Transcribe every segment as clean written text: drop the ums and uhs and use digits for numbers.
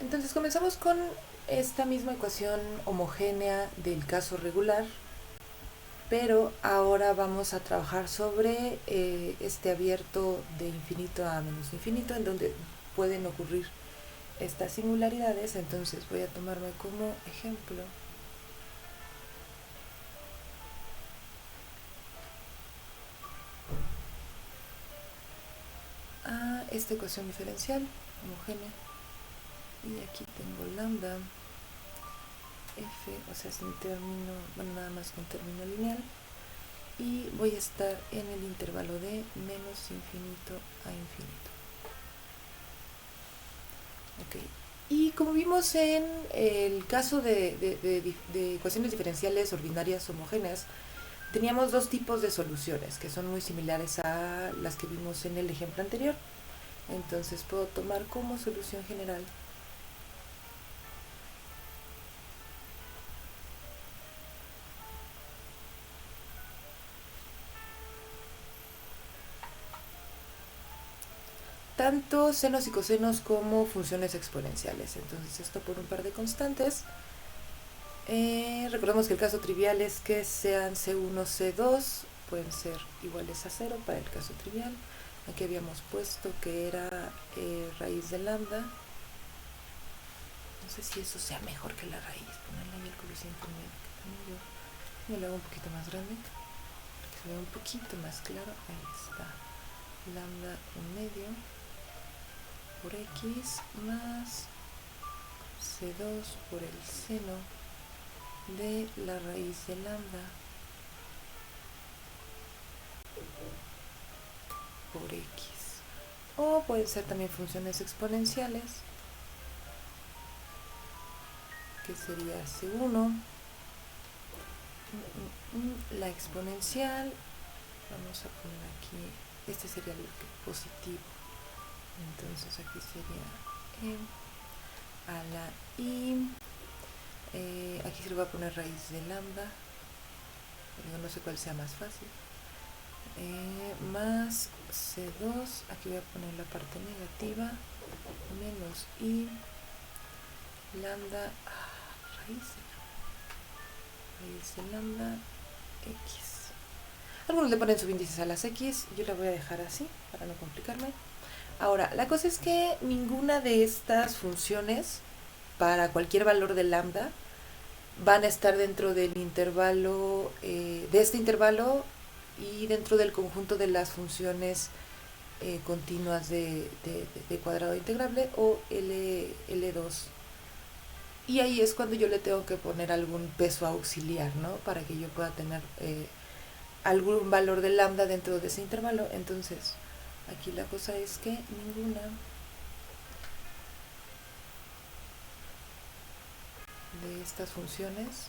Entonces comenzamos con esta misma ecuación homogénea del caso regular, pero ahora vamos a trabajar sobre este abierto de infinito a menos infinito, en donde pueden ocurrir estas singularidades. Entonces voy a tomarme como ejemplo a esta ecuación diferencial homogénea, y aquí tengo lambda f, o sea, sin término, bueno, nada más con término lineal, y voy a estar en el intervalo de menos infinito a infinito. Ok. Y como vimos en el caso de ecuaciones diferenciales ordinarias homogéneas, teníamos dos tipos de soluciones que son muy similares a las que vimos en el ejemplo anterior. Entonces puedo tomar como solución general tanto senos y cosenos como funciones exponenciales. Entonces esto por un par de constantes. Recordemos que el caso trivial es que sean C1, C2 pueden ser iguales a 0 para el caso trivial. Aquí habíamos puesto que era raíz de lambda. No sé si eso sea mejor que la raíz, ponerle ahí el coeficiente medio. Me lo hago un poquito más grande, para que se vea un poquito más claro. Ahí está, lambda un medio por x más C2 por el seno de la raíz de lambda por x. O pueden ser también funciones exponenciales, que sería C1, la exponencial, vamos a poner aquí, este sería el positivo, entonces aquí sería a la i, aquí se le va a poner raíz de lambda, pero no sé cuál sea más fácil, más C2, aquí voy a poner la parte negativa, menos i, lambda, raíz de lambda, x. Algunos le ponen subíndices a las x, yo la voy a dejar así para no complicarme. Ahora, la cosa es que ninguna de estas funciones, para cualquier valor de lambda, van a estar dentro del intervalo, de este intervalo, y dentro del conjunto de las funciones continuas de cuadrado integrable o L2. Y ahí es cuando yo le tengo que poner algún peso auxiliar, ¿no? Para que yo pueda tener algún valor de lambda dentro de ese intervalo. Entonces, aquí la cosa es que ninguna de estas funciones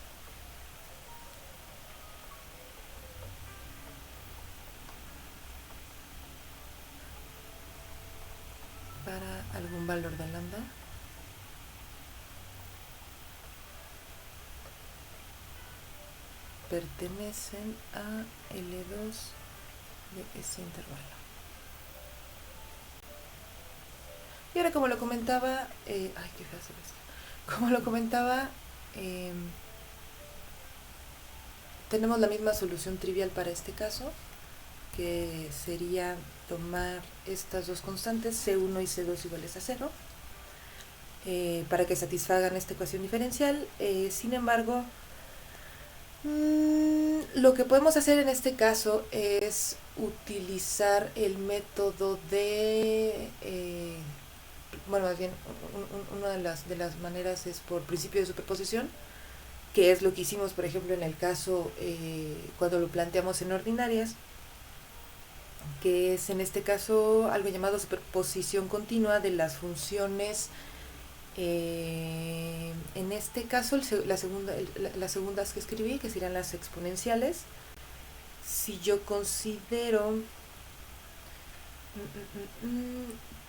para algún valor de lambda pertenecen a L2 de ese intervalo. Y ahora, como lo comentaba, ay, qué fea se ve. Como lo comentaba, tenemos la misma solución trivial para este caso, que sería tomar estas dos constantes, C1 y C2 iguales a 0, para que satisfagan esta ecuación diferencial. Sin embargo, lo que podemos hacer en este caso es utilizar el método de, bueno, más bien, una de las maneras es por principio de superposición, que es lo que hicimos, por ejemplo, en el caso cuando lo planteamos en ordinarias, que es en este caso algo llamado superposición continua de las funciones. En este caso, las segundas que escribí, que serían las exponenciales, si yo considero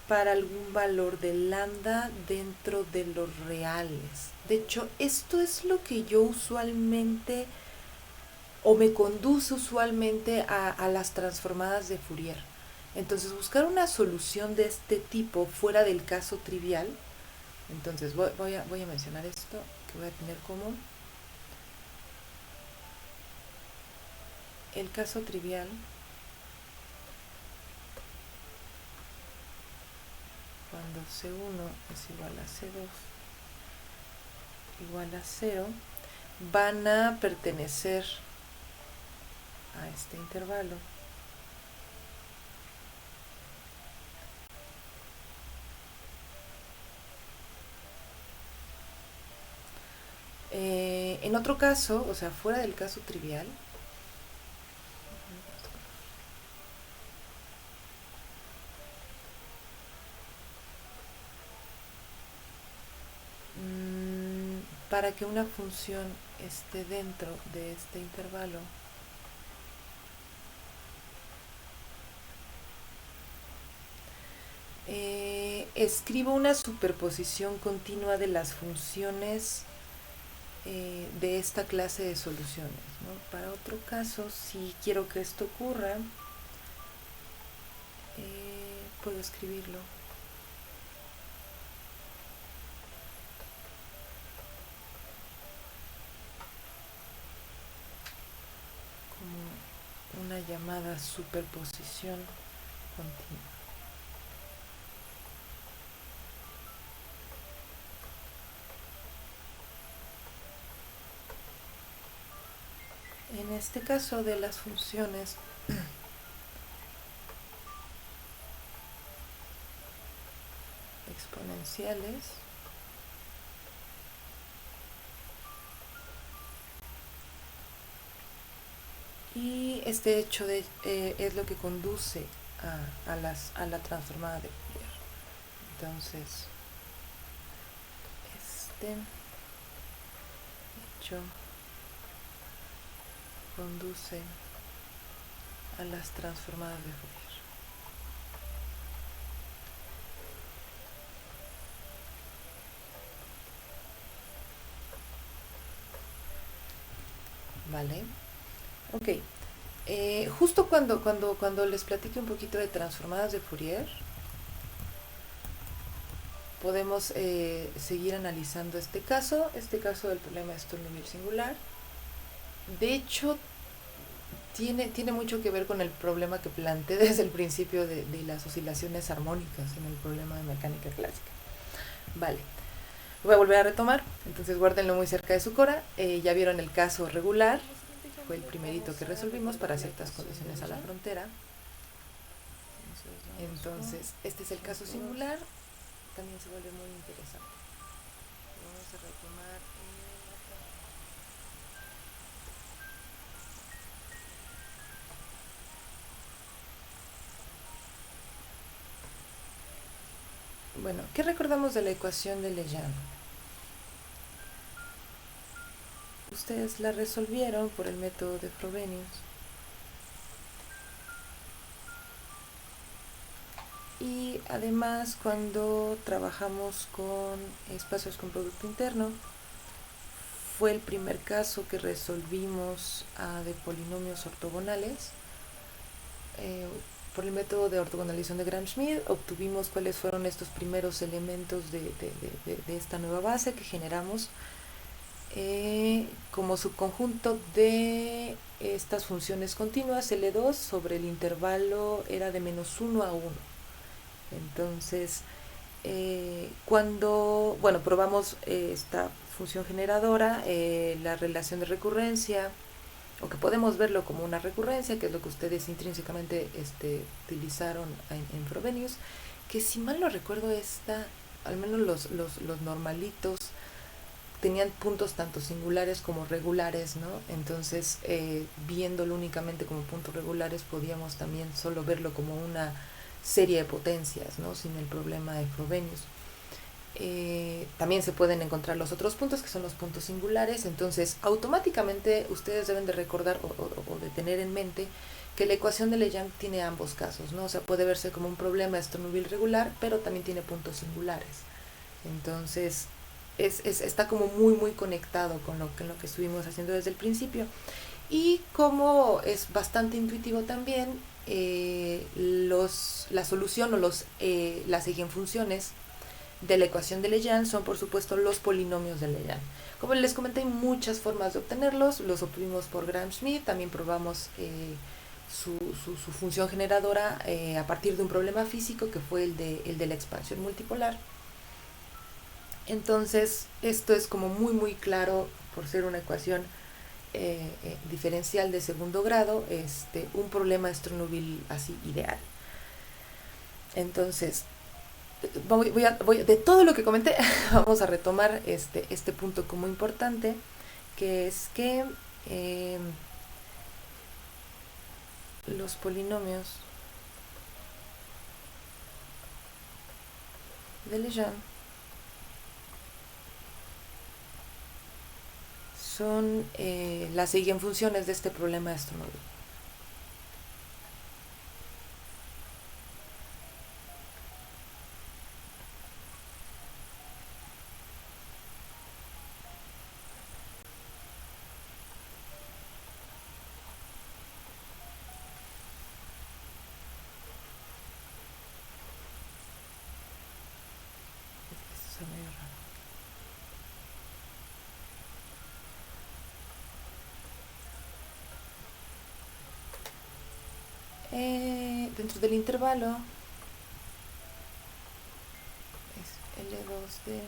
para algún valor de lambda dentro de los reales. De hecho, esto es lo que yo usualmente, o me conduce usualmente a las transformadas de Fourier. Entonces, buscar una solución de este tipo fuera del caso trivial Entonces voy a mencionar esto, que voy a tener como el caso trivial cuando C1 es igual a C2 igual a 0, van a pertenecer a este intervalo. En otro caso, o sea, fuera del caso trivial, para que una función esté dentro de este intervalo, escribo una superposición continua de las funciones de esta clase de soluciones, ¿no? Para otro caso, si quiero que esto ocurra, puedo escribirlo. Como una llamada superposición continua. En este caso de las funciones exponenciales, y este hecho es lo que conduce a la transformada de Fourier. Entonces, este hecho conduce a las transformadas de Fourier. ¿Vale? Ok. Justo cuando les platique un poquito de transformadas de Fourier, podemos seguir analizando este caso del problema de Sturm-Liouville singular. De hecho, tiene mucho que ver con el problema que planteé desde el principio de las oscilaciones armónicas en el problema de mecánica clásica. Vale, voy a volver a retomar, entonces guárdenlo muy cerca de su cora. Ya vieron el caso regular, fue el primerito que resolvimos para ciertas condiciones a la frontera. Entonces, este es el caso singular, también se vuelve muy interesante. Vamos a retomar Bueno, ¿qué recordamos de la ecuación de Legendre? Ustedes la resolvieron por el método de Frobenius. Y además, cuando trabajamos con espacios con producto interno, fue el primer caso que resolvimos de polinomios ortogonales. Por el método de ortogonalización de Gram-Schmidt obtuvimos cuáles fueron estos primeros elementos de esta nueva base que generamos como subconjunto de estas funciones continuas. L2 sobre el intervalo era de -1 a 1. Entonces, cuando probamos esta función generadora, la relación de recurrencia, o que podemos verlo como una recurrencia, que es lo que ustedes intrínsecamente utilizaron en Frobenius, que si mal no recuerdo al menos los normalitos tenían puntos tanto singulares como regulares, ¿no? Entonces, viéndolo únicamente como puntos regulares, podíamos también solo verlo como una serie de potencias, ¿no? Sin el problema de Frobenius. También se pueden encontrar los otros puntos, que son los puntos singulares. Entonces, automáticamente ustedes deben de recordar o de tener en mente que la ecuación de Legendre tiene ambos casos, ¿no? O sea, puede verse como un problema de Sturm-Liouville regular, pero también tiene puntos singulares. Entonces, está como muy conectado con lo que estuvimos haciendo desde el principio. Y como es bastante intuitivo también, la solución o las eigenfunciones de la ecuación de Legendre son, por supuesto, los polinomios de Legendre. Como les comenté, hay muchas formas de obtenerlos. Los obtuvimos por Gram-Schmidt, también probamos su función generadora a partir de un problema físico que fue el de la expansión multipolar. Entonces, esto es como muy claro por ser una ecuación diferencial de segundo grado, un problema de Stronoville así ideal. Entonces, de todo lo que comenté, vamos a retomar este punto como importante, que es que los polinomios de Legendre son las eigenfunciones de este problema de Stronoville. Esto es medio raro. Dentro del intervalo es L2 de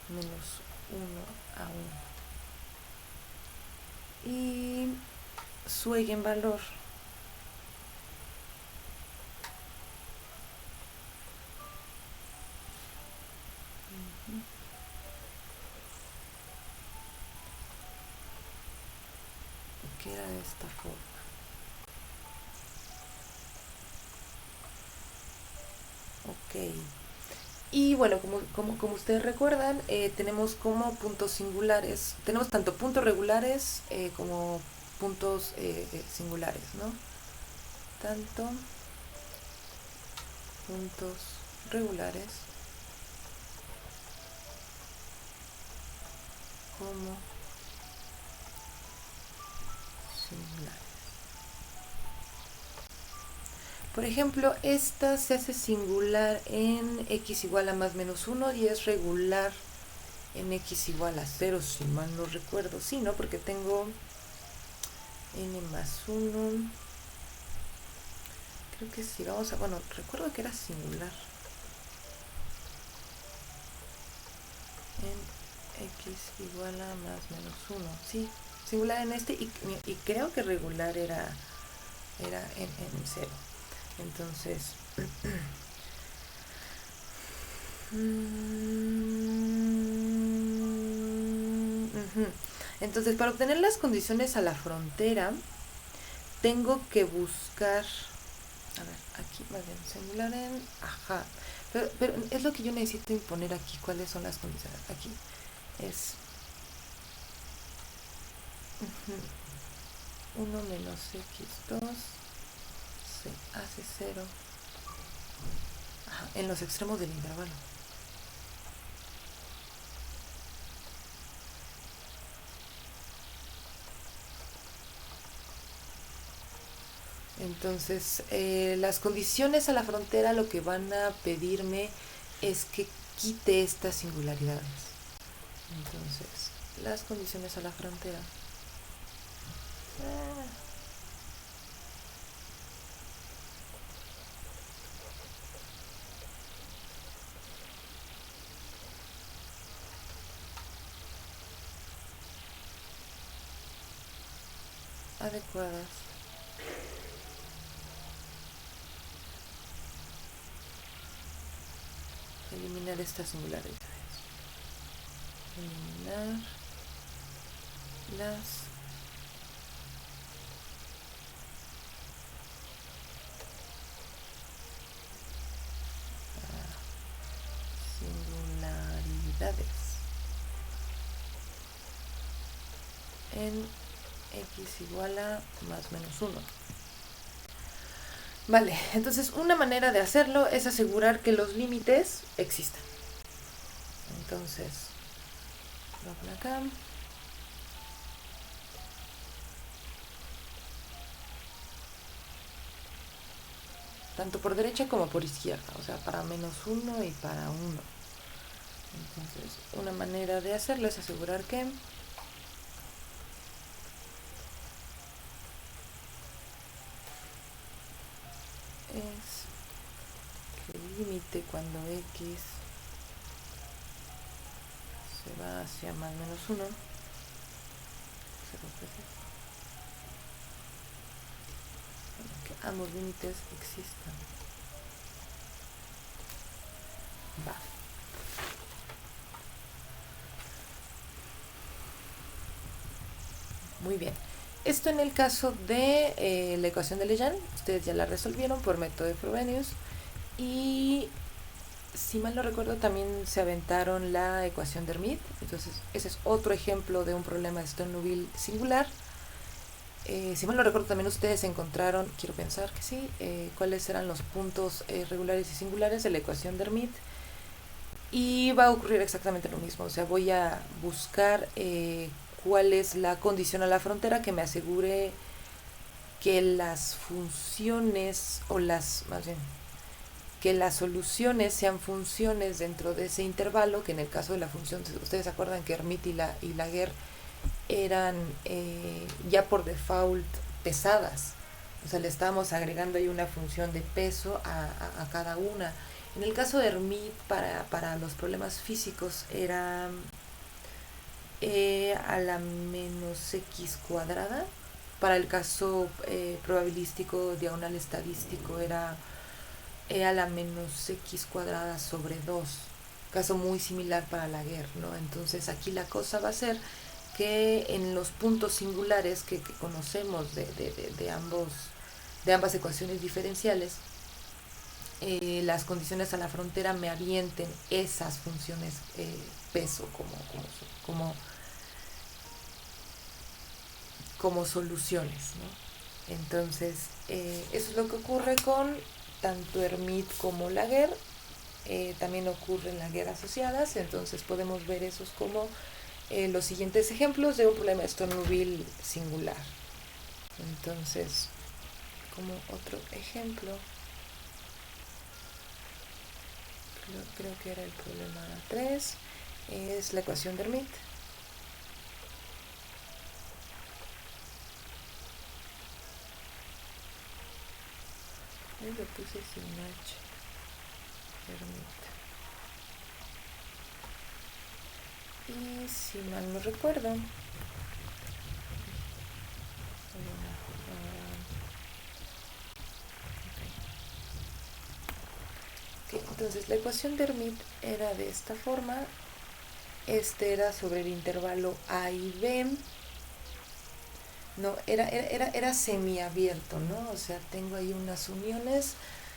menos 1 a 1. Y su eigenvalor que era de esta forma. Ok. Y bueno, como ustedes recuerdan, tenemos como puntos singulares, tenemos tanto puntos regulares como puntos singulares, ¿no? Tanto puntos regulares como singulares. Por ejemplo, esta se hace singular en x igual a más menos 1 y es regular en x igual a 0, si mal no recuerdo. Sí, ¿no? Porque tengo n más 1. Creo que sí, vamos a... Bueno, recuerdo que era singular en x igual a más menos 1. Sí, singular en este y creo que regular era en 0. Entonces... Entonces, para obtener las condiciones a la frontera, tengo que buscar... A ver, aquí más bien, singular en... Ajá. Pero es lo que yo necesito imponer aquí. ¿Cuáles son las condiciones? Aquí es... 1 menos x2 se hace 0 en los extremos del intervalo. Entonces, las condiciones a la frontera lo que van a pedirme es que quite estas singularidades. Entonces, las condiciones a la frontera. Adecuadas. Eliminar estas singularidades. Eliminar las singularidades en x igual a más menos 1. Vale, entonces una manera de hacerlo es asegurar que los límites existan. Entonces, lo hago acá. tanto por derecha como por izquierda, o sea, para -1 y para 1. Entonces, una manera de hacerlo es asegurar que es que el límite cuando x se va hacia más -1, que ambos límites existan. Va. Muy bien. Esto en el caso de la ecuación de Legendre, ustedes ya la resolvieron por método de Frobenius y si mal no recuerdo también se aventaron la ecuación de Hermite, entonces ese es otro ejemplo de un problema de Sturm-Liouville singular. Si mal no recuerdo también ustedes encontraron, quiero pensar que sí, cuáles eran los puntos regulares y singulares de la ecuación de Hermite y va a ocurrir exactamente lo mismo, o sea, voy a buscar cuál es la condición a la frontera que me asegure que las funciones o más bien que las soluciones sean funciones dentro de ese intervalo, que en el caso de la función, ustedes se acuerdan que Hermite y Laguerre eran ya por default pesadas, o sea, le estábamos agregando ahí una función de peso a cada una. En el caso de Hermite, para los problemas físicos, era a la menos x cuadrada. Para el caso probabilístico diagonal estadístico era a la menos x cuadrada sobre 2. Caso muy similar para Laguerre, ¿no? Entonces aquí la cosa va a ser que en los puntos singulares que conocemos de ambas ecuaciones diferenciales, las condiciones a la frontera me avienten esas funciones peso como soluciones, ¿no? Entonces, eso es lo que ocurre con tanto Hermite como Laguerre. También ocurre en Laguerre asociadas, entonces podemos ver esos como los siguientes ejemplos de un problema de Sturm-Liouville singular. Entonces, como otro ejemplo, creo que era el problema 3, es la ecuación de Hermite. Lo puse sin H. Hermite. Y si mal no recuerdo, okay, entonces la ecuación de Hermite era de esta forma. Este era sobre el intervalo A y B. No, era semiabierto, ¿no? O sea, tengo ahí unas uniones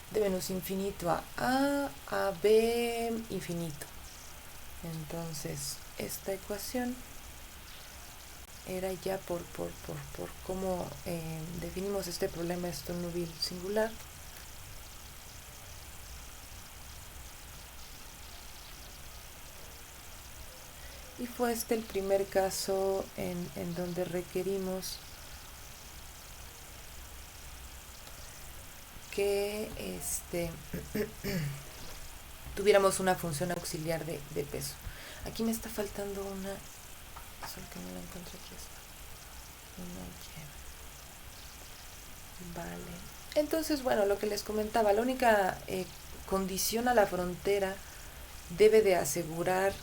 de menos infinito a B infinito. Entonces, esta ecuación era ya por cómo definimos este problema de Sturm-Liouville singular. Y fue este el primer caso en donde requerimos que tuviéramos una función auxiliar de peso. Aquí me está faltando una, solo que no la encuentro, aquí está. Vale. Entonces, bueno, lo que les comentaba, la única condición a la frontera debe de asegurar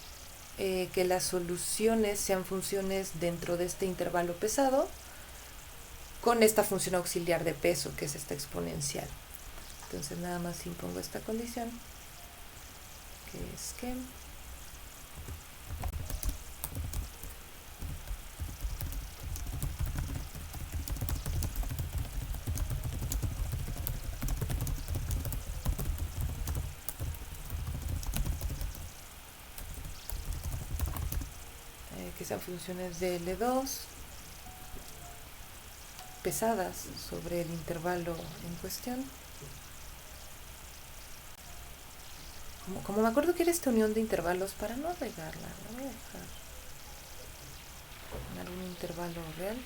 que las soluciones sean funciones dentro de este intervalo pesado con esta función auxiliar de peso, que es esta exponencial. Entonces nada más impongo esta condición, que es que sean funciones de L2 pesadas sobre el intervalo en cuestión. Como me acuerdo que era esta unión de intervalos, para no regarla, la voy a dejar en algún intervalo real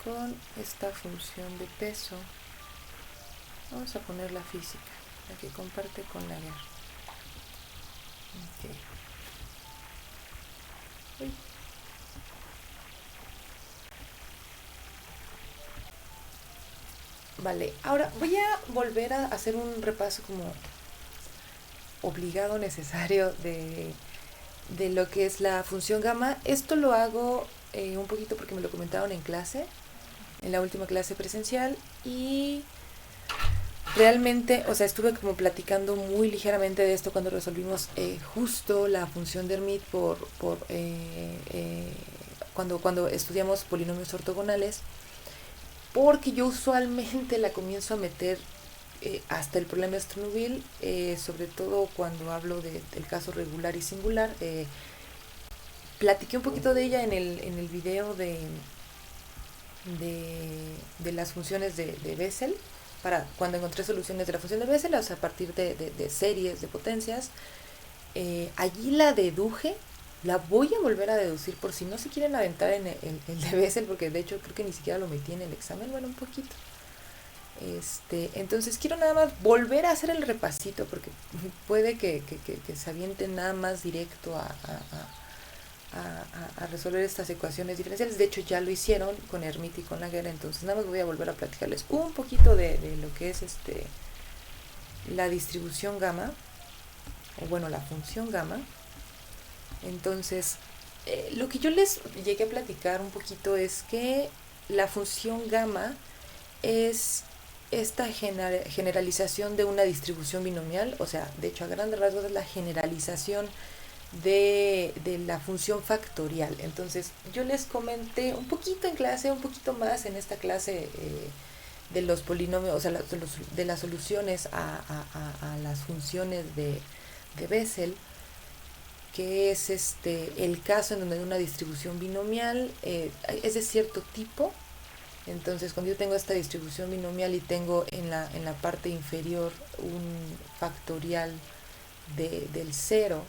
con esta función de peso Vamos a poner la física, la que comparte con la guerra. Okay. Uy. Vale, ahora voy a volver a hacer un repaso como obligado, necesario de lo que es la función gamma. Esto lo hago un poquito porque me lo comentaron en clase, en la última clase presencial, y realmente, o sea, estuve como platicando muy ligeramente de esto cuando resolvimos justo la función de Hermite cuando estudiamos polinomios ortogonales, porque yo usualmente la comienzo a meter hasta el problema Strouville, sobre todo cuando hablo del caso regular y singular. Platiqué un poquito de ella en el video de las funciones de Bessel, para cuando encontré soluciones de la función de Bessel, o sea, a partir de series de potencias. Allí la deduje, la voy a volver a deducir por si no se quieren aventar en el de Bessel, porque de hecho creo que ni siquiera lo metí en el examen, bueno, un poquito. Entonces quiero nada más volver a hacer el repasito, porque puede que se avienten nada más directo a resolver estas ecuaciones diferenciales. De hecho ya lo hicieron con Hermite y con Laguerre, entonces nada más voy a volver a platicarles un poquito de lo que es la distribución gamma, o bueno, la función gamma. Entonces, lo que yo les llegué a platicar un poquito es que la función gamma es esta generalización de una distribución binomial, o sea, de hecho a grandes rasgos es la generalización de la función factorial. Entonces, yo les comenté un poquito en clase, un poquito más en esta clase de los polinomios, o sea, de las soluciones a las funciones de Bessel, que es el caso en donde una distribución binomial es de cierto tipo. Entonces, cuando yo tengo esta distribución binomial y tengo en la parte inferior un factorial del cero,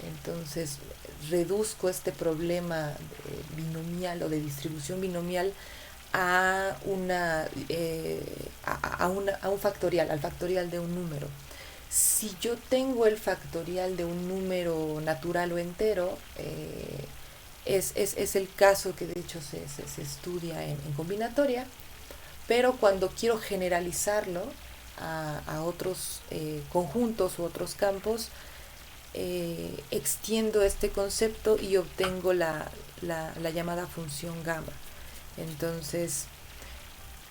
entonces reduzco este problema binomial o de distribución binomial a un factorial, al factorial de un número. Si yo tengo el factorial de un número natural o entero, es el caso que de hecho se estudia en combinatoria, pero cuando quiero generalizarlo a otros conjuntos u otros campos, extiendo este concepto y obtengo la llamada función gamma. Entonces,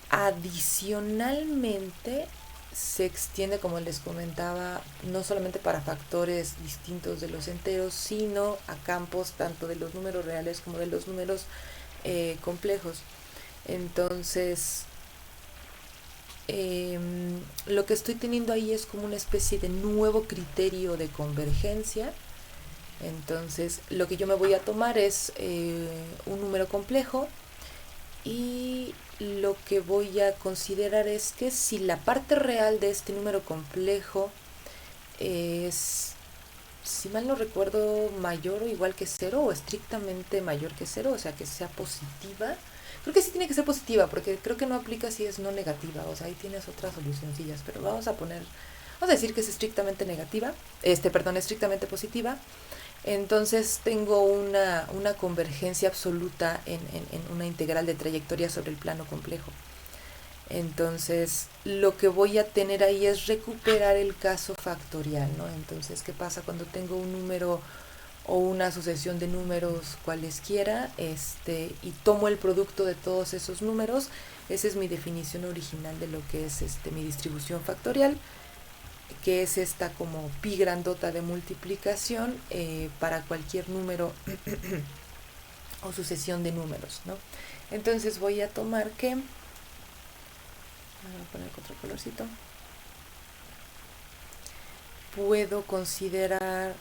adicionalmente, se extiende, como les comentaba, no solamente para factores distintos de los enteros, sino a campos tanto de los números reales como de los números complejos. Entonces, lo que estoy teniendo ahí es como una especie de nuevo criterio de convergencia. Entonces, lo que yo me voy a tomar es un número complejo, y lo que voy a considerar es que si la parte real de este número complejo es, si mal no recuerdo, mayor o igual que cero, o estrictamente mayor que cero, o sea, que sea positiva. Creo que sí tiene que ser positiva, porque creo que no aplica si es no negativa, o sea, ahí tienes otras solucioncillas, pero vamos a decir que es estrictamente negativa, estrictamente positiva. Entonces tengo una convergencia absoluta en una integral de trayectoria sobre el plano complejo. Entonces, lo que voy a tener ahí es recuperar el caso factorial, ¿no? Entonces, ¿qué pasa cuando tengo un número o una sucesión de números cualesquiera, y tomo el producto de todos esos números? Esa es mi definición original de lo que es mi distribución factorial, que es esta como pi grandota de multiplicación para cualquier número o sucesión de números, ¿no? Entonces voy a tomar que, voy a poner otro colorcito, puedo considerar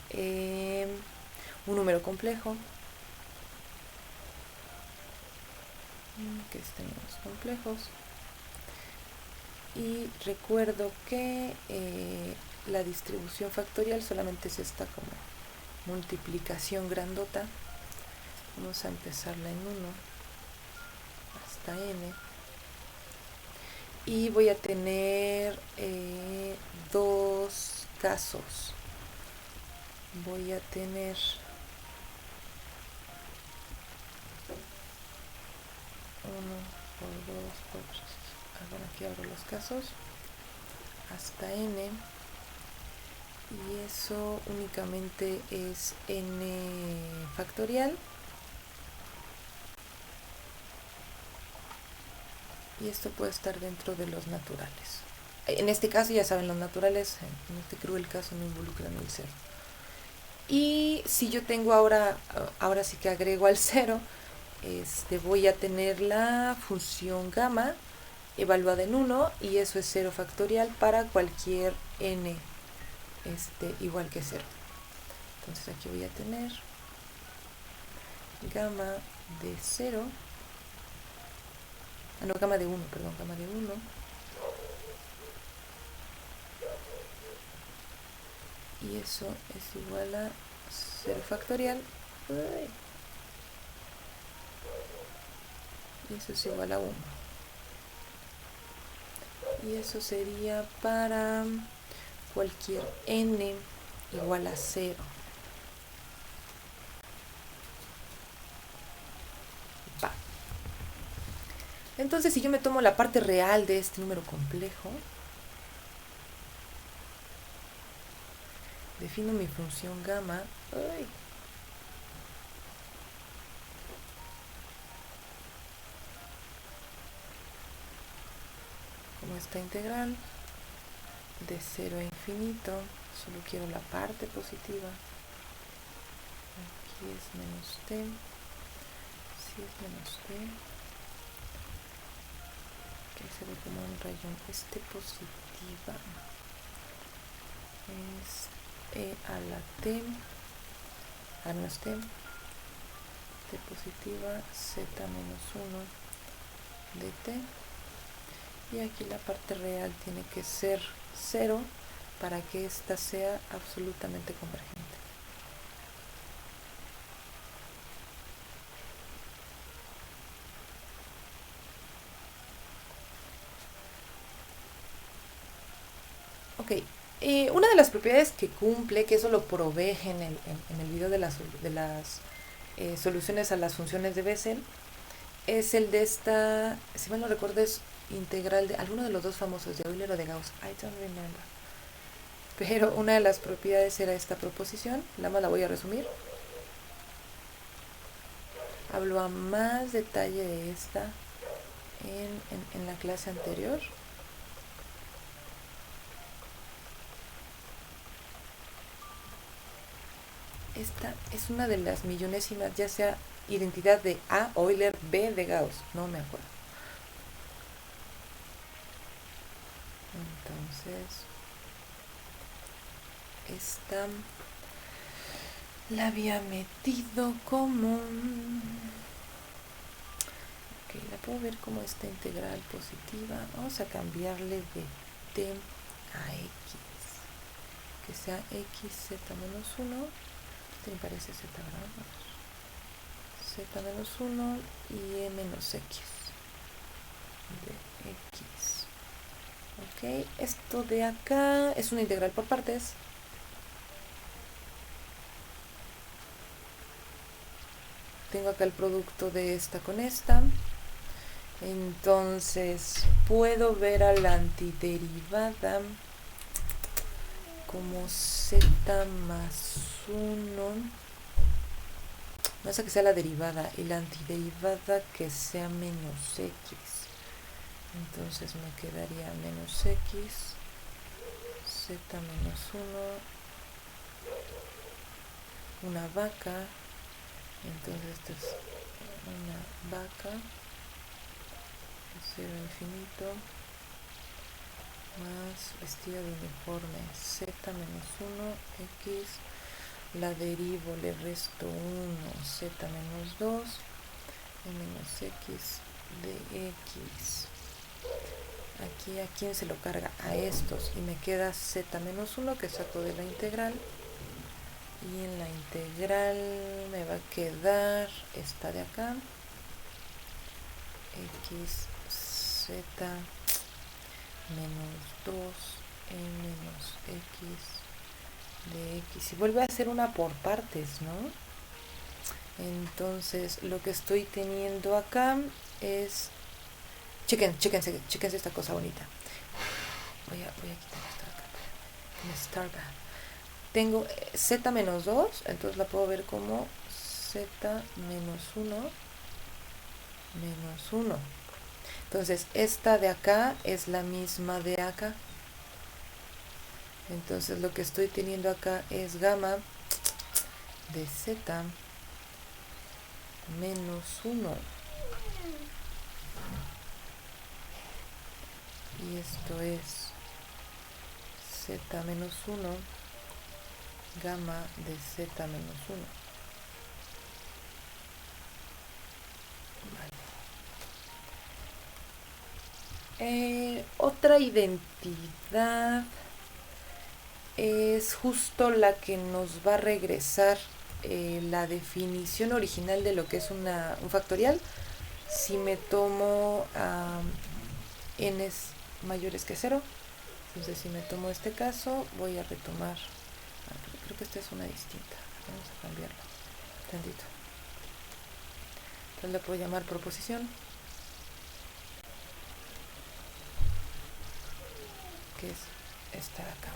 un número complejo, que estén los complejos, y recuerdo que la distribución factorial solamente es esta como multiplicación grandota. Vamos a empezarla en 1 hasta n, y voy a tener dos casos. Voy a tener uno por dos por bueno, aquí abro los casos hasta n, y eso únicamente es n factorial, y esto puede estar dentro de los naturales. En este caso, ya saben, los naturales, en este cruel caso, no involucran el cero. Y si yo tengo ahora sí que agrego al cero, voy a tener la función gamma evaluada en 1, y eso es 0 factorial para cualquier n igual que 0. Entonces aquí voy a tener gamma de 0, no, gamma de 1, perdón, gamma de 1, y eso es igual a 0 factorial, y eso es igual a 1. Y eso sería para cualquier n igual a 0. Va. Entonces, si yo me tomo la parte real de este número complejo, defino mi función gamma. Como esta integral de 0 a infinito, solo quiero la parte positiva. Aquí es menos t, si es menos t, que se ve como un rayón, positiva, es e a la t, a menos t, t positiva, z menos 1 de t, y aquí la parte real tiene que ser 0 para que ésta sea absolutamente convergente. Ok, una de las propiedades que cumple, que eso lo probé en el video de las soluciones a las funciones de Bessel, es el de esta, si mal no recuerdo, es integral de alguno de los dos famosos, de Euler o de Gauss, I don't remember. Pero una de las propiedades era esta proposición, nada más la voy a resumir. Hablo a más detalle de esta en la clase anterior. Esta es una de las millonésimas, ya sea identidad de A, Euler, B de Gauss, no me acuerdo. Entonces, esta la había metido como... Ok, la puedo ver como esta integral positiva. Vamos a cambiarle de t a x, que sea x z menos 1. Este me parece z, ¿verdad? Z menos 1 y e menos x de x. Ok, esto de acá es una integral por partes. Tengo acá el producto de esta con esta. Entonces puedo ver a la antiderivada como z más 1. No es que sea la derivada, y la antiderivada que sea menos x. Entonces me quedaría menos x, z menos 1, una vaca. Entonces esto es una vaca, 0 infinito, más vestida de uniforme, z menos 1, x, la derivo, le resto 1, z menos 2, y menos x de x. Aquí a quién se lo carga, a estos, y me queda z menos 1 que saco de la integral, y en la integral me va a quedar esta de acá, x, z menos 2 menos x de x. Y vuelve a ser una por partes, ¿no? Entonces, lo que estoy teniendo acá es... Chéquense esta cosa bonita. Voy a quitar esto de acá. Me estorba. Tengo z menos 2, entonces la puedo ver como z menos 1 menos 1. Entonces, esta de acá es la misma de acá. Entonces, lo que estoy teniendo acá es gamma de z menos 1. Y esto es z menos 1 gamma de z menos 1. Vale. Otra identidad es justo la que nos va a regresar la definición original de lo que es un factorial. Si me tomo n mayores que 0, entonces si me tomo este caso voy a retomar, creo que esta es una distinta, vamos a cambiarlo tantito. Entonces le puedo llamar proposición, que es esta de acá,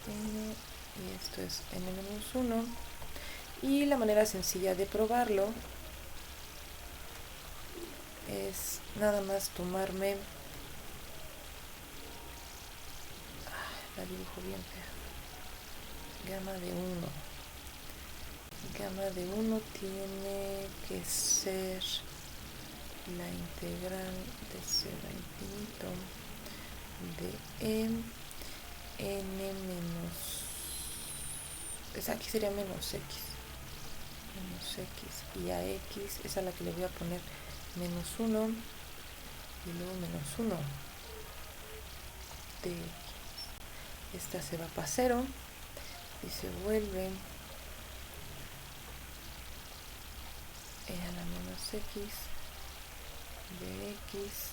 y esto es n-1, y la manera sencilla de probarlo es nada más tomarme, la dibujo bien fea, gamma de 1. Gamma de 1 tiene que ser la integral de 0 a infinito de n menos, aquí sería menos x, y a x es a la que le voy a poner menos 1 y luego menos 1 de x. Esta se va para 0 y se vuelve a la menos x de x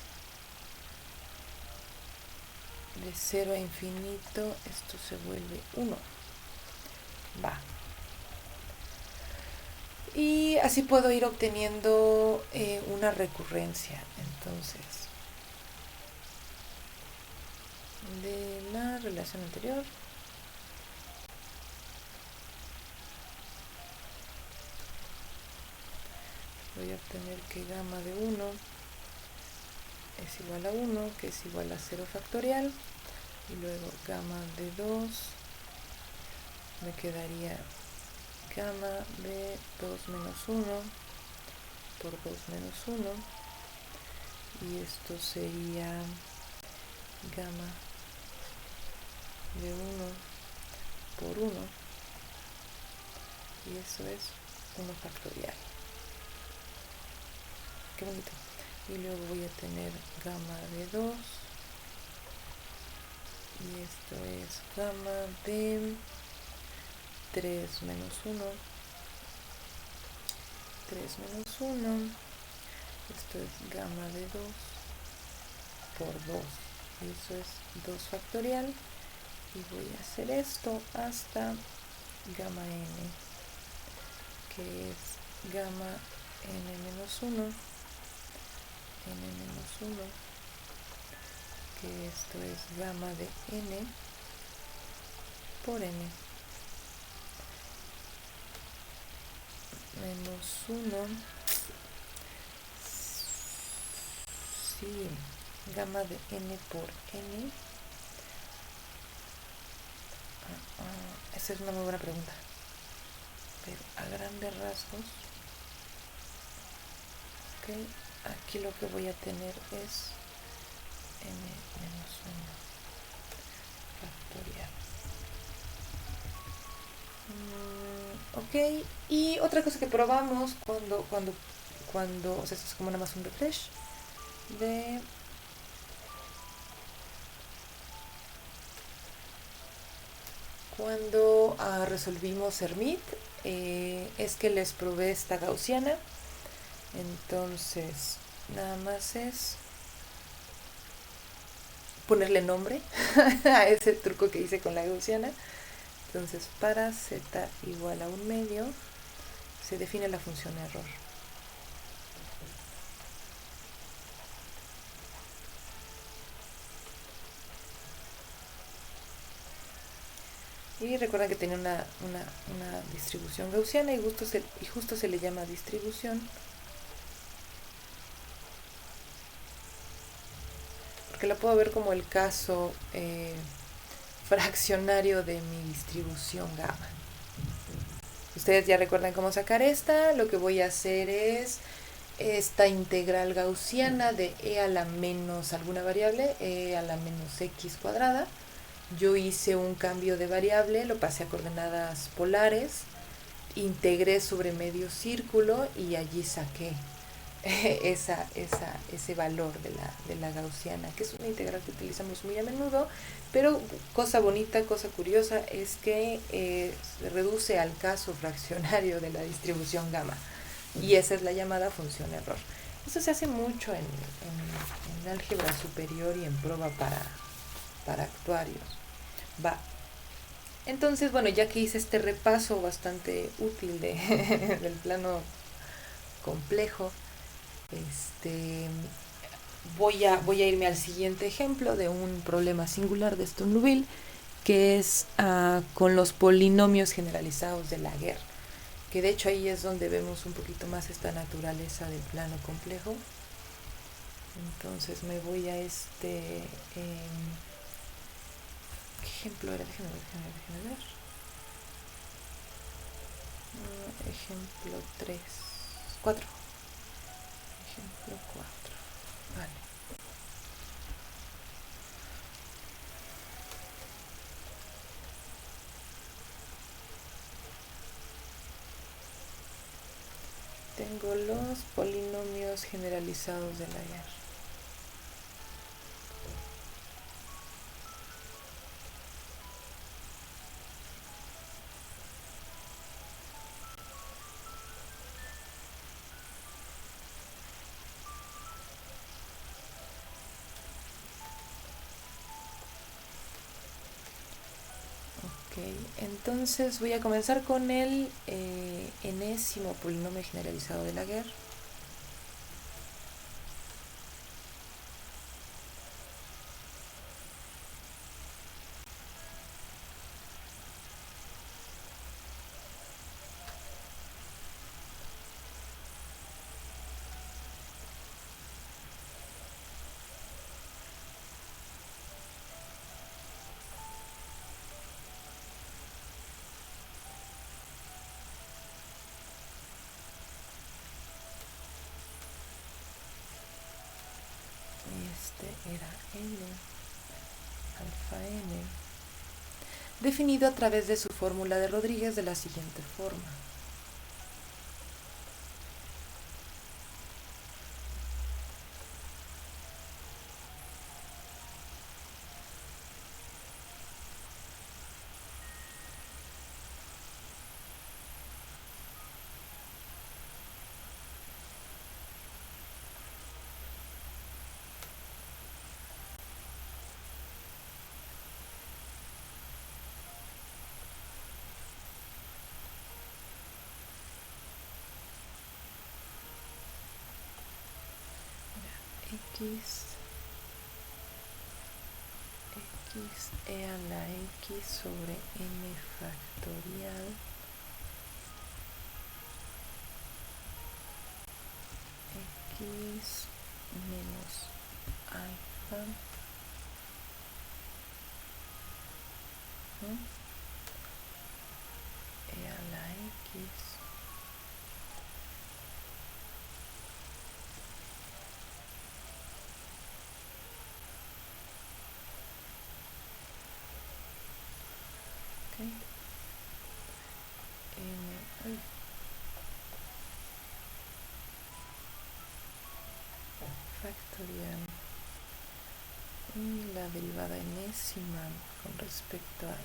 de 0 a infinito, esto se vuelve 1. Va. Y así puedo ir obteniendo una recurrencia. Entonces, de la relación anterior, voy a obtener que gamma de 1 es igual a 1, que es igual a 0 factorial, y luego gamma de 2 me quedaría gamma de 2 menos 1 por 2 menos 1, y esto sería gamma de 1 por 1, y eso es 1 factorial. Qué bonito. Y luego voy a tener gamma de 2, y esto es gamma de 3 menos 1, 3 menos 1, esto es gamma de 2 por 2, y eso es 2 factorial, y voy a hacer esto hasta gamma n, que es gamma n menos 1, n menos 1, que esto es gamma de n por n menos 1, sí, gamma de n por n. Esa es una muy buena pregunta, pero a grandes rasgos, okay, aquí lo que voy a tener es n menos 1 factorial. Ok, y otra cosa que probamos cuando, o sea, esto es como nada más un refresh de cuando resolvimos Hermite, es que les probé esta gaussiana. Entonces nada más es ponerle nombre a ese truco que hice con la gaussiana. Entonces, para z igual a 1/2 se define la función error. Y recuerden que tenía una distribución gaussiana y justo se le llama distribución porque la puedo ver como el caso fraccionario de mi distribución gamma. Ustedes ya recuerdan cómo sacar esta. Lo que voy a hacer es esta integral gaussiana de e a la menos alguna variable, e a la menos x cuadrada. Yo hice un cambio de variable, lo pasé a coordenadas polares, integré sobre medio círculo y allí saqué ese valor de la gaussiana, que es una integral que utilizamos muy a menudo, pero cosa bonita, cosa curiosa, es que se reduce al caso fraccionario de la distribución gamma, y esa es la llamada función error. Eso se hace mucho en álgebra superior y en prueba para actuarios. Va. Entonces, bueno, ya que hice este repaso bastante útil del plano complejo, voy a irme al siguiente ejemplo de un problema singular de Sturm-Liouville, que es con los polinomios generalizados de Laguerre, que de hecho ahí es donde vemos un poquito más esta naturaleza del plano complejo. Entonces me voy a ¿qué ejemplo era? Déjenme ver. Ejemplo 3, 4. Ejemplo 4. Vale. Tengo los polinomios generalizados de Laguerre. Entonces voy a comenzar con el enésimo polinomio generalizado de Laguerre. Este era n, alfa n, definido a través de su fórmula de Rodríguez de la siguiente forma. X e a la x sobre n factorial x menos alfa e a la x factorial y la derivada enésima con respecto a x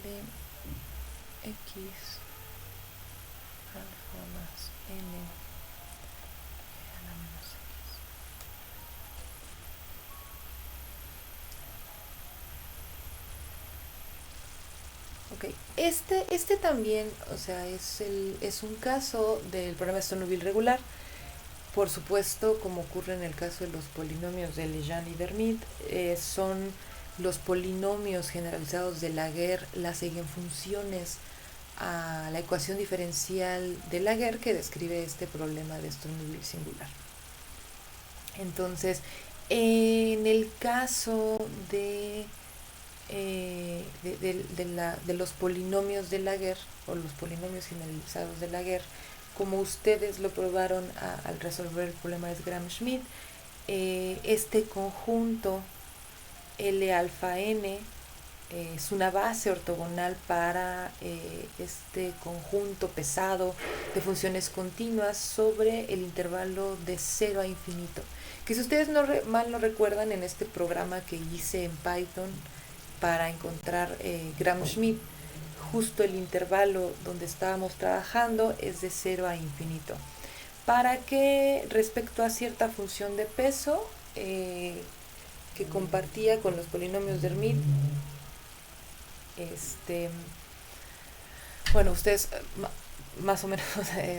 de x alfa más n a la menos x. Ok, este también, o sea, es un caso del problema de Stoneville regular. Por supuesto, como ocurre en el caso de los polinomios de Legendre y Vermit, son los polinomios generalizados de Laguerre las eigenfunciones a la ecuación diferencial de Laguerre que describe este problema de Stoneville singular. Entonces, en el caso de los polinomios de Laguerre o los polinomios generalizados de Laguerre, como ustedes lo probaron al resolver el problema de Gram-Schmidt, este conjunto L alfa n es una base ortogonal para este conjunto pesado de funciones continuas sobre el intervalo de 0 a infinito. Que si ustedes mal no recuerdan, en este programa que hice en Python para encontrar Gram-Schmidt, justo el intervalo donde estábamos trabajando es de 0 a infinito. Para que respecto a cierta función de peso que compartía con los polinomios de Hermite, bueno, ustedes más o menos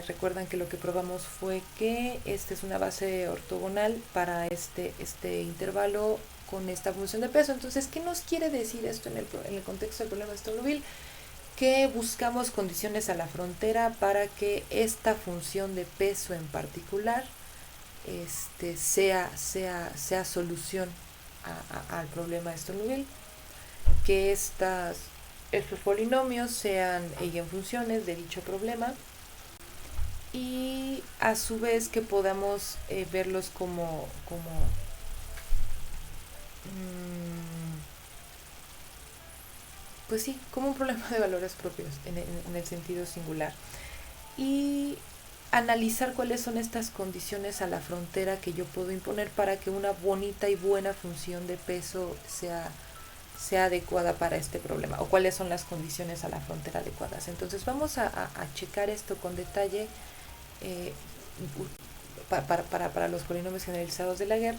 recuerdan que lo que probamos fue que esta es una base ortogonal para este intervalo con esta función de peso. Entonces, ¿qué nos quiere decir esto en el contexto del problema de Stoneville? Que buscamos condiciones a la frontera para que esta función de peso en particular sea solución al problema de Stoneville, que estos polinomios sean eigenfunciones de dicho problema y a su vez que podamos verlos como pues sí, como un problema de valores propios en el sentido singular. Y analizar cuáles son estas condiciones a la frontera que yo puedo imponer para que una bonita y buena función de peso sea adecuada para este problema, o cuáles son las condiciones a la frontera adecuadas. Entonces vamos a checar esto con detalle para los polinomios generalizados de Laguerre.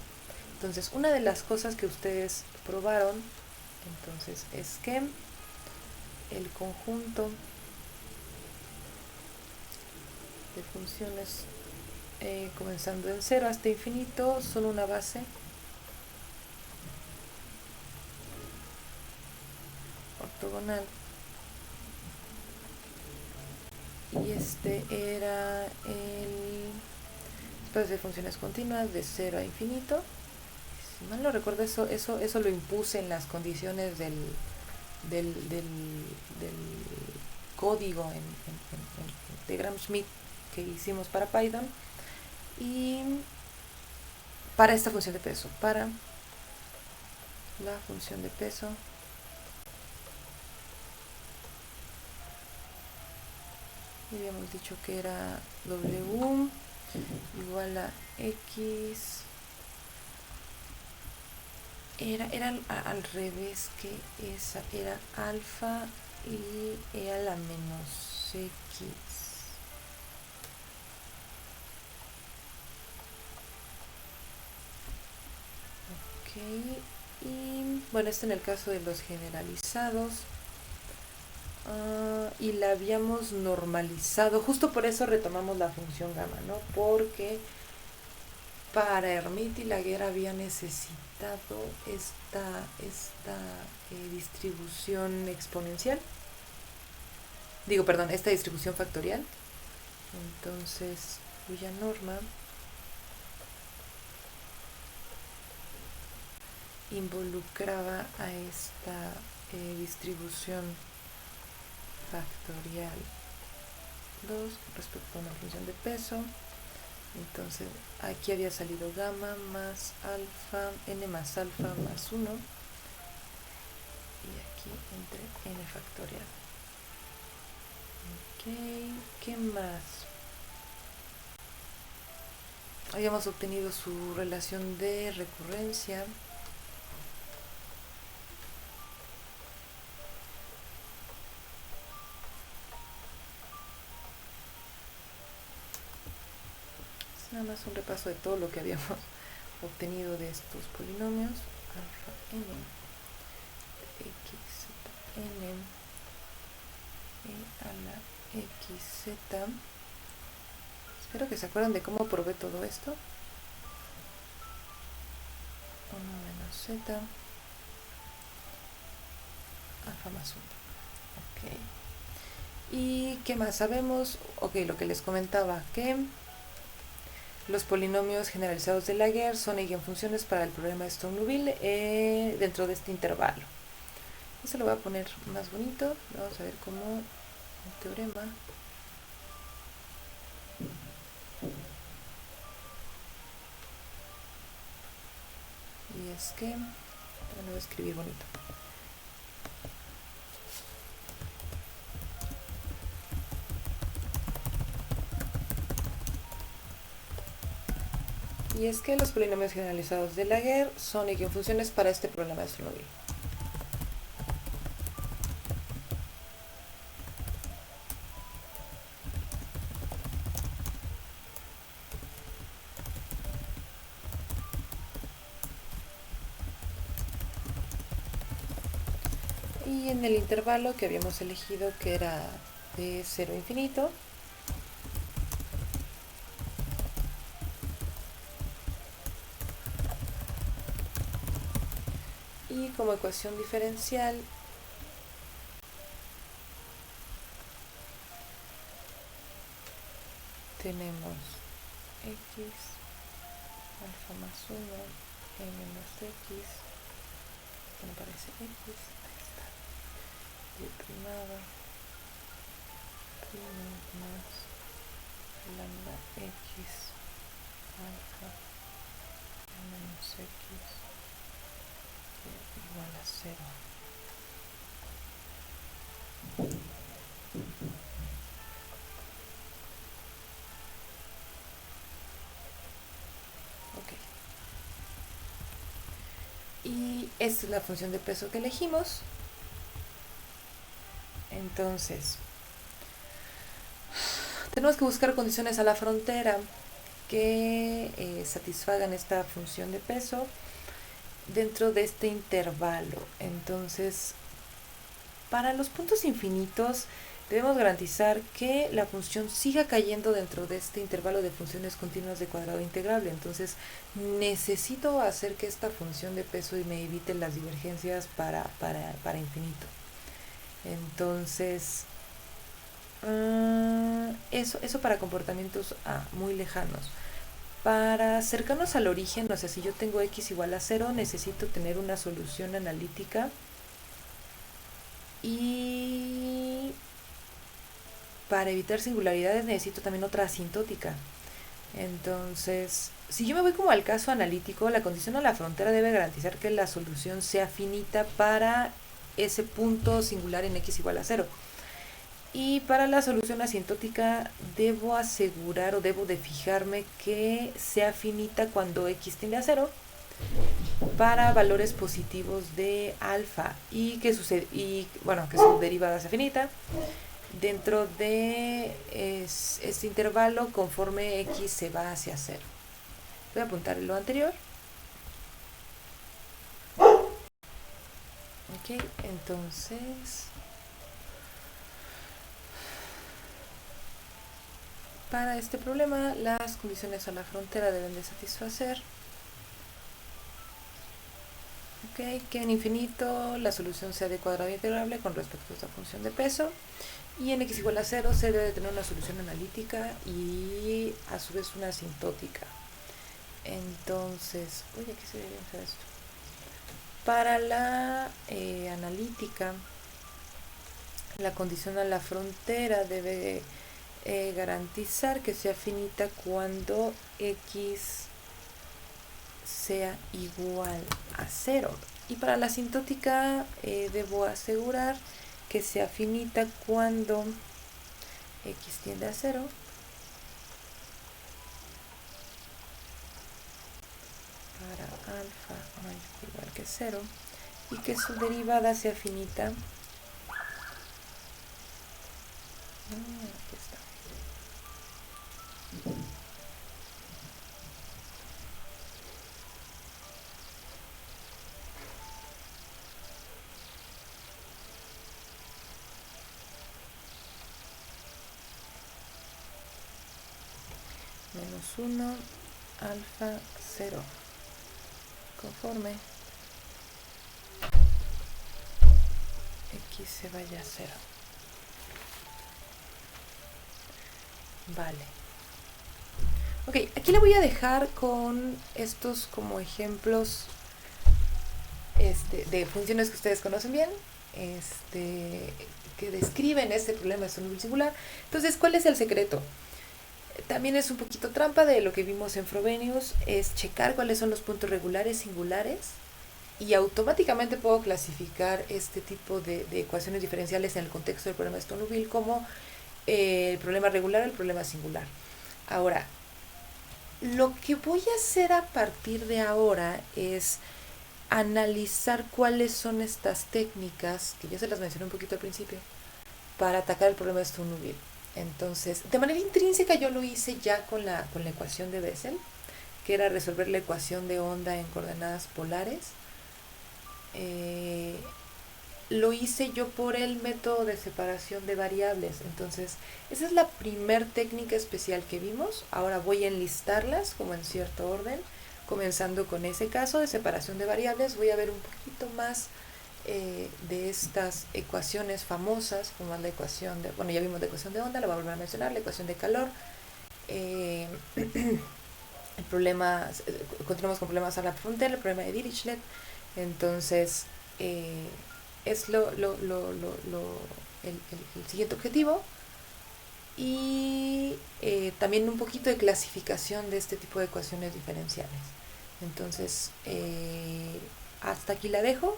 Entonces, una de las cosas que ustedes probaron entonces es que el conjunto de funciones comenzando en 0 hasta infinito son una base ortogonal, y este era el espacio de funciones continuas de 0 a infinito. Si mal no recuerdo, eso lo impuse en las condiciones del código de Gram-Schmidt que hicimos para Python. Y para esta función de peso, para la función de peso habíamos dicho que era W igual a X, era al revés, que esa era alfa y era la menos X. Ok, y bueno, esto en el caso de los generalizados. Y la habíamos normalizado, justo por eso retomamos la función gamma, ¿no? Porque para Hermite y Laguerre había necesitado esta distribución exponencial, esta distribución factorial. Entonces, cuya norma involucraba a esta distribución factorial 2 respecto a una función de peso. Entonces aquí había salido gamma más alfa, n más alfa más 1, y aquí entre n factorial. Ok, ¿qué más? Habíamos obtenido su relación de recurrencia. Nada más un repaso de todo lo que habíamos obtenido de estos polinomios. Alfa n, x, n, a la xz. Espero que se acuerden de cómo probé todo esto. 1 menos z alfa más 1. Ok. ¿Y qué más sabemos? Ok, lo que les comentaba, que los polinomios generalizados de Laguerre son eigenfunciones para el problema de Sturm-Liouville dentro de este intervalo. Esto lo voy a poner más bonito. Vamos a ver cómo el teorema. Y es que lo voy a escribir bonito. Y es que los polinomios generalizados de Laguerre son eigenfunciones para este problema de Sturm-Liouville. Y en el intervalo que habíamos elegido, que era de 0 a infinito, y como ecuación diferencial tenemos x alfa más 1 menos x, que me parece x, ahí está, y primada prima más lambda x alfa menos x igual a 0. Ok. Y esta es la función de peso que elegimos. Entonces, tenemos que buscar condiciones a la frontera que satisfagan esta función de peso dentro de este intervalo. Entonces, para los puntos infinitos debemos garantizar que la función siga cayendo dentro de este intervalo de funciones continuas de cuadrado integrable. Entonces necesito hacer que esta función de peso me evite las divergencias para infinito. Entonces eso para comportamientos muy lejanos. Para cercanos al origen, o sea, si yo tengo x igual a 0, necesito tener una solución analítica. Y para evitar singularidades necesito también otra asintótica. Entonces, si yo me voy como al caso analítico, la condición a la frontera debe garantizar que la solución sea finita para ese punto singular en x igual a 0. Y para la solución asintótica debo asegurar o debo de fijarme que sea finita cuando x tiende a 0 para valores positivos de alfa y que que su derivada sea finita dentro de este intervalo conforme x se va hacia 0. Voy a apuntar lo anterior. Ok, entonces para este problema las condiciones a la frontera deben de satisfacer que en infinito la solución sea de cuadrado integrable con respecto a esta función de peso, y en x igual a 0 se debe tener una solución analítica y a su vez una asintótica. Entonces, oye, ¿qué se debería hacer esto? Para la analítica, la condición a la frontera debe garantizar que sea finita cuando x sea igual a 0. Y para la asintótica debo asegurar que sea finita cuando x tiende a 0 para alfa igual que 0 y que su derivada sea finita. Aquí está. -1, alfa 0, conforme x se vaya a 0. Vale. Ok, aquí la voy a dejar con estos como ejemplos de funciones que ustedes conocen bien, que describen este problema de sonido singular. Entonces, ¿cuál es el secreto? También es un poquito trampa de lo que vimos en Frobenius, es checar cuáles son los puntos regulares singulares y automáticamente puedo clasificar este tipo de ecuaciones diferenciales en el contexto del problema de Stonewall como el problema regular o el problema singular. Ahora, lo que voy a hacer a partir de ahora es analizar cuáles son estas técnicas, que ya se las mencioné un poquito al principio, para atacar el problema de Stonewall. Entonces, de manera intrínseca yo lo hice ya con la ecuación de Bessel, que era resolver la ecuación de onda en coordenadas polares. Lo hice yo por el método de separación de variables. Entonces, esa es la primer técnica especial que vimos. Ahora voy a enlistarlas como en cierto orden, comenzando con ese caso de separación de variables. Voy a ver un poquito más de estas ecuaciones famosas, como la ecuación de, bueno, ya vimos la ecuación de onda, la voy a volver a mencionar, la ecuación de calor, el problema, continuamos con problemas a la frontera, el problema de Dirichlet. Entonces, es el siguiente objetivo, y también un poquito de clasificación de este tipo de ecuaciones diferenciales. Entonces, hasta aquí la dejo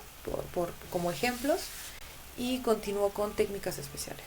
como ejemplos y continúo con técnicas especiales.